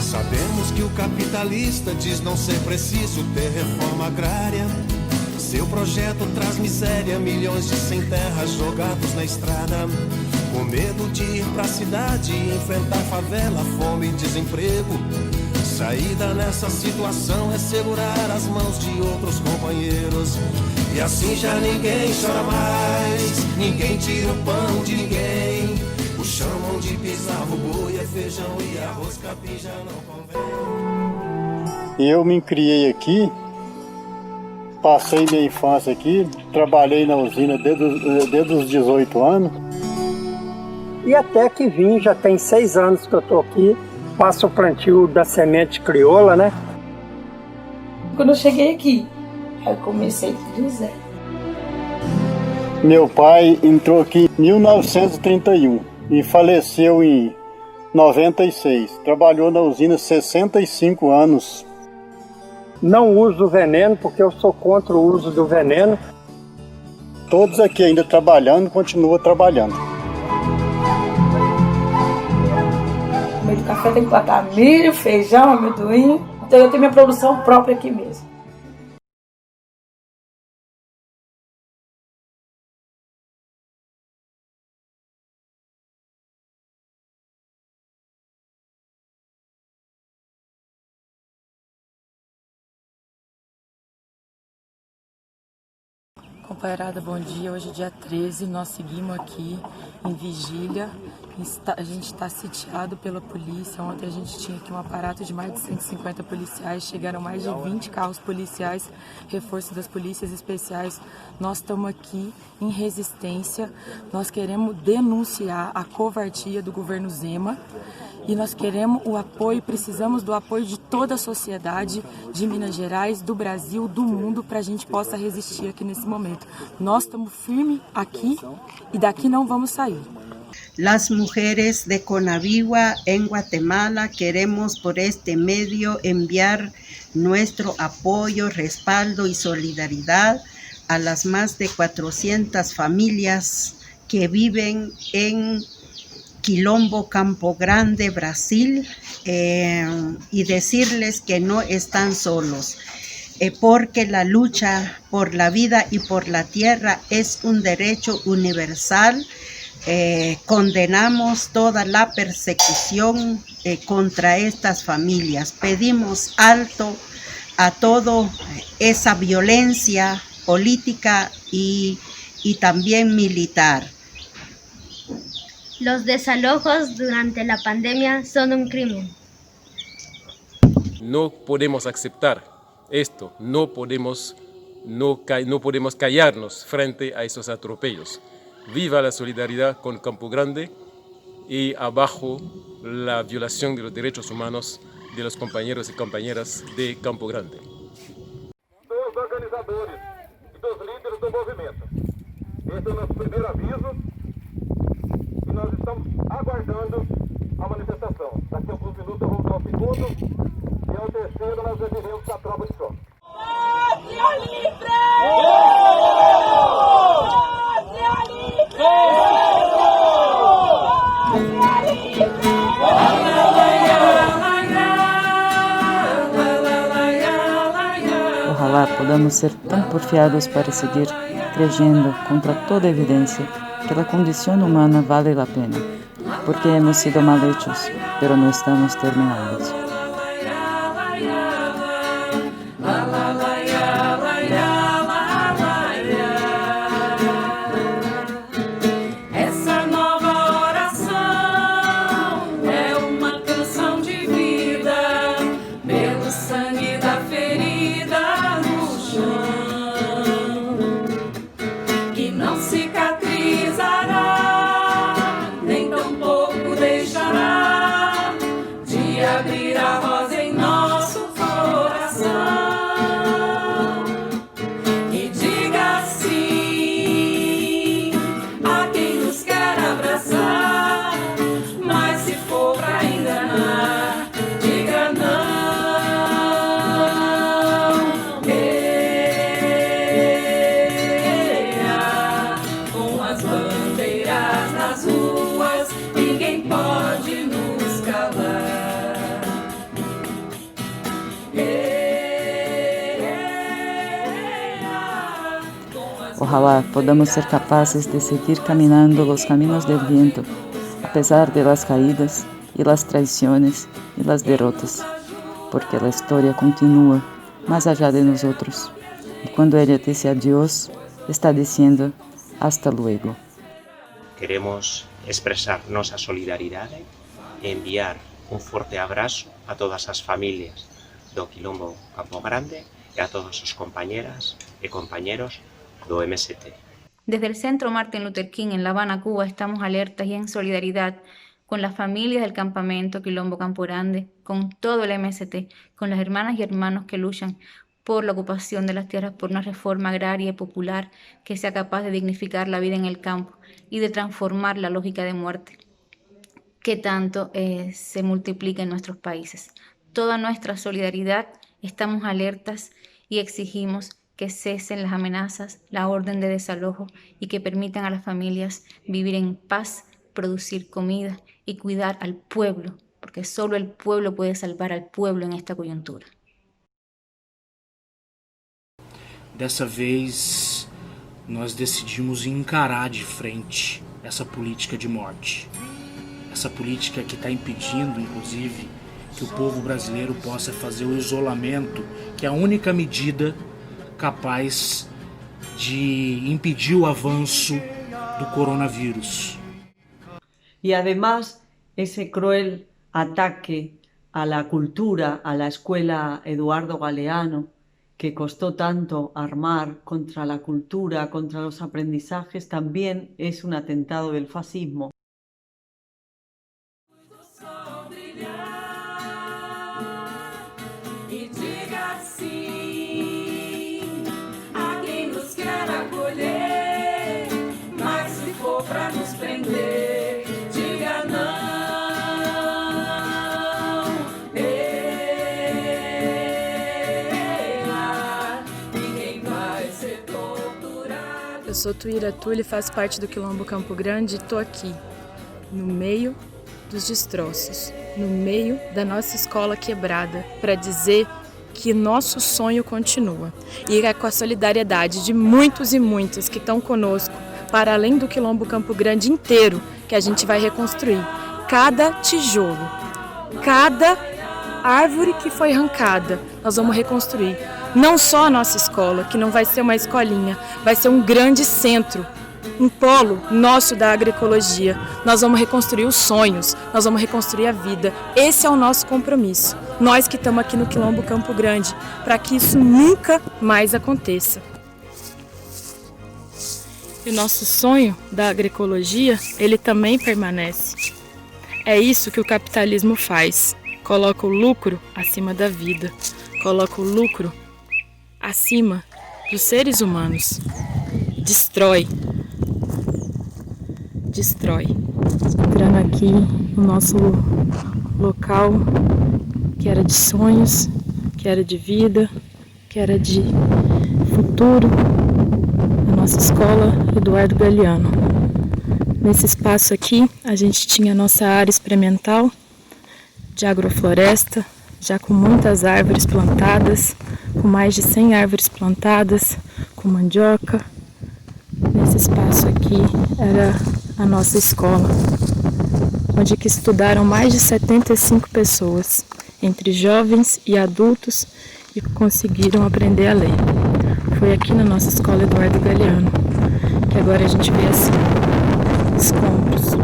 Sabemos que o capitalista diz não ser preciso ter reforma agrária. Seu projeto traz miséria, milhões de sem terra jogados na estrada. Com medo de ir pra cidade, enfrentar favela, fome e desemprego. Saída nessa situação é segurar as mãos de outros companheiros. E assim já ninguém chora mais, ninguém tira o pão de ninguém. O chamam de pisavo, boi, é feijão e arroz, capim já não convém. Eu me criei aqui, passei minha infância aqui, trabalhei na usina desde os 18 anos. E até que vim, já tem 6 anos que eu estou aqui, faço o plantio da semente crioula, né? Quando eu cheguei aqui, eu comecei do zero. Meu pai entrou aqui em 1931 e faleceu em 96. Trabalhou na usina 65 anos. Não uso veneno porque eu sou contra o uso do veneno. Todos aqui ainda trabalhando, continuam trabalhando. No meio do café tem que plantar milho, feijão, amendoim. Então eu tenho minha produção própria aqui mesmo. Companheirada, bom dia. Hoje é dia 13, nós seguimos aqui em vigília. A gente está sitiado pela polícia. Ontem a gente tinha aqui um aparato de mais de 150 policiais. Chegaram mais de 20 carros policiais, reforço das polícias especiais. Nós estamos aqui em resistência. Nós queremos denunciar a covardia do governo Zema. E nós queremos o apoio, precisamos do apoio de toda a sociedade de Minas Gerais, do Brasil, do mundo, para a gente possa resistir aqui nesse momento. Nós estamos firmes aqui e daqui não vamos sair. Las mujeres de Conavígua en Guatemala queremos por este medio enviar nuestro apoyo, respaldo y solidaridad a las más de 400 familias que viven en Quilombo, Campo Grande, Brasil, y decirles que no están solos, porque la lucha por la vida y por la tierra es un derecho universal. Condenamos toda la persecución contra estas familias. Pedimos alto a toda esa violencia política y también militar. Los desalojos durante la pandemia son un crimen. No podemos aceptar esto, no podemos callarnos frente a esos atropellos. Viva la solidaridad con Campo Grande y abajo la violación de los derechos humanos de los compañeros y compañeras de Campo Grande. Dos organizadores e dos líderes do movimento. Esse é o nosso primeiro aviso. E nós estamos aguardando a manifestação. Daqui a alguns minutos eu vou dar o segundo e ao terceiro nós exigimos a prova de choque. Pátria livre! Pátria livre! Ojalá podamos ser tão porfiados para seguir creyendo contra toda evidencia que la condición humana vale la pena, porque hemos sido mal hechos, pero no estamos terminados. Essa nova oração é uma canção de vida, pelo sangue da ferida no chão, que não cicatrizará, nem tampouco deixará de abrir a Ojalá podamos ser capaces de seguir caminando los caminos del viento, a pesar de las caídas y las traiciones y las derrotas, porque la historia continúa más allá de nosotros. Y cuando ella dice adiós, está diciendo hasta luego. Queremos expresar nosa solidaridade e enviar un forte abrazo a todas as familias do Quilombo Campo Grande e a todos os compañeras e compañeros do MST. Desde el Centro Martin Luther King en La Habana, Cuba, estamos alertas y en solidaridad con las familias del campamento Quilombo Campo Grande, con todo el MST, con las hermanas y hermanos que luchan por la ocupación de las tierras, por una reforma agraria y popular que sea capaz de dignificar la vida en el campo y de transformar la lógica de muerte que tanto se multiplica en nuestros países. Toda nuestra solidaridad, estamos alertas y exigimos que cesen las amenazas, la orden de desalojo y que permitan a las familias vivir en paz, producir comida y cuidar al pueblo, porque solo el pueblo puede salvar al pueblo en esta coyuntura. Dessa vez, nós decidimos encarar de frente essa política de morte. Essa política que está impedindo, inclusive, que o povo brasileiro possa fazer o isolamento, que é a única medida capaz de impedir o avanço do coronavírus. Y además, ese cruel ataque a la cultura, a la escuela Eduardo Galeano, que costó tanto armar contra la cultura, contra los aprendizajes, también es un atentado del fascismo. Eu sou Tuíra Tulli, faço parte do Quilombo Campo Grande e estou aqui, no meio dos destroços, no meio da nossa escola quebrada, para dizer que nosso sonho continua. E é com a solidariedade de muitos e muitas que estão conosco, para além do Quilombo Campo Grande inteiro, que a gente vai reconstruir. Cada tijolo, cada árvore que foi arrancada, nós vamos reconstruir. Não só a nossa escola, que não vai ser uma escolinha, vai ser um grande centro, um polo nosso da agroecologia. Nós vamos reconstruir os sonhos, nós vamos reconstruir a vida. Esse é o nosso compromisso. Nós que estamos aqui no Quilombo Campo Grande, para que isso nunca mais aconteça. E o nosso sonho da agroecologia, ele também permanece. É isso que o capitalismo faz. Coloca o lucro acima da vida. Coloca o lucro acima dos seres humanos. Destrói. Entrando aqui no nosso local, que era de sonhos, que era de vida, que era de futuro, a nossa escola Eduardo Galeano. Nesse espaço aqui, a gente tinha a nossa área experimental de agrofloresta, já com muitas árvores plantadas, com mais de 100 árvores plantadas, com mandioca. Nesse espaço aqui era a nossa escola, onde que estudaram mais de 75 pessoas, entre jovens e adultos, e conseguiram aprender a ler. Foi aqui na nossa escola Eduardo Galeano, que agora a gente vê assim, escombros.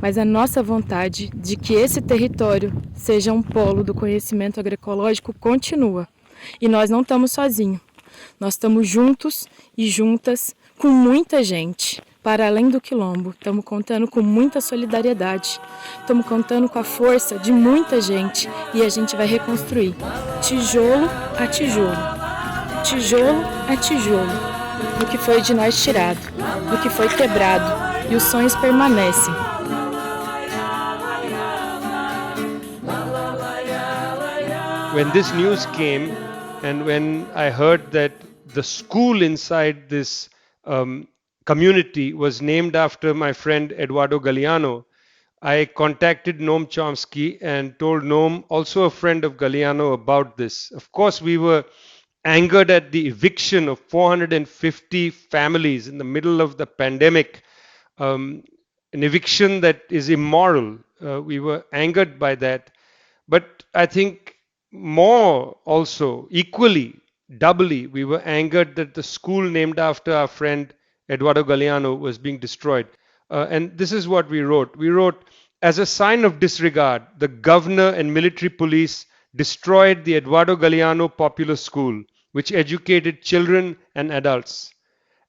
Mas a nossa vontade de que esse território seja um polo do conhecimento agroecológico continua. E nós não estamos sozinhos. Nós estamos juntos e juntas com muita gente. Para além do Quilombo, estamos contando com muita solidariedade. Estamos contando com a força de muita gente. E a gente vai reconstruir tijolo a tijolo. Tijolo a tijolo. Do que foi de nós tirado. Do que foi quebrado. E os sonhos permanecem. When this news came and when I heard that the school inside this community was named after my friend Eduardo Galeano, I contacted Noam Chomsky and told Noam, also a friend of Galeano, about this. Of course, we were angered at the eviction of 450 families in the middle of the pandemic, an eviction that is immoral. We were angered by that. But I think more also, equally, doubly, we were angered that the school named after our friend Eduardo Galeano was being destroyed. And this is what we wrote. We wrote, as a sign of disregard, the governor and military police destroyed the Eduardo Galeano Popular School, which educated children and adults.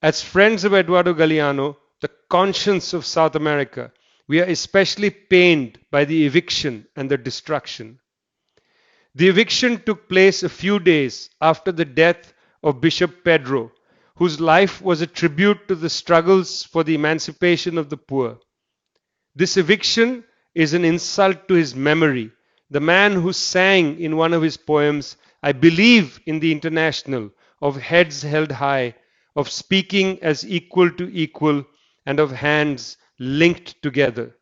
As friends of Eduardo Galeano, the conscience of South America, we are especially pained by the eviction and the destruction. The eviction took place a few days after the death of Bishop Pedro, whose life was a tribute to the struggles for the emancipation of the poor. This eviction is an insult to his memory, the man who sang in one of his poems, "I believe in the international, of heads held high, of speaking as equal to equal, and of hands linked together."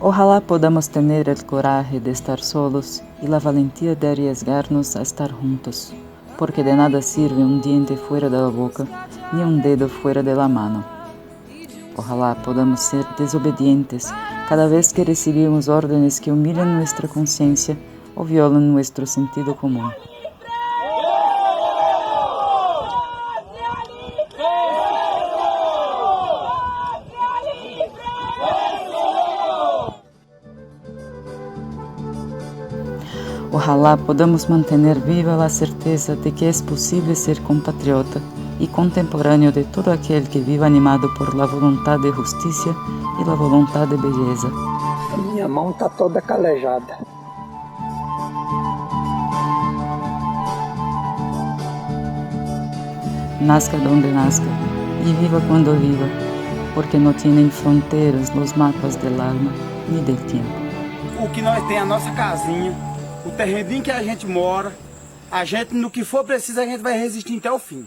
Ojalá podamos tener el coraje de estar solos y la valentía de arriesgarnos a estar juntos, porque de nada sirve un diente fuera de la boca, ni un dedo fuera de la mano. Ojalá podamos ser desobedientes cada vez que recibimos órdenes que humillan nuestra conciencia o violan nuestro sentido común. Ojalá podamos mantener viva la certeza de que es posible ser compatriota y contemporáneo de todo aquel que viva animado por la voluntad de justicia y la voluntad de belleza. Minha mão está toda calejada. Nazca donde nazca y viva cuando viva, porque no tienen fronteras los mapas del alma ni del tiempo. O que nós tem a nossa casinha, o terreninho que a gente mora, a gente no que for preciso a gente vai resistir até o fim.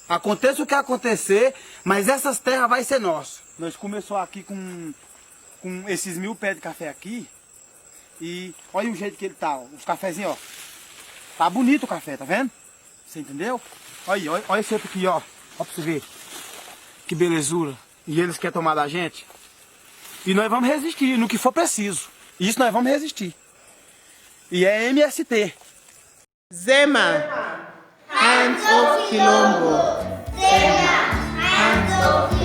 Aconteça o que acontecer, mas essas terras vai ser nossas. Nós começamos aqui com esses 1000 pés de café aqui e olha o jeito que ele tá, os cafezinhos, ó. Tá bonito o café, tá vendo? Você entendeu? Olha esse outro aqui, ó. Ó pra você ver. Que belezura. E eles querem tomar da gente. E nós vamos resistir no que for preciso. Isso nós vamos resistir. E é MST. Zema, hands off Quilombo. Zema, hands off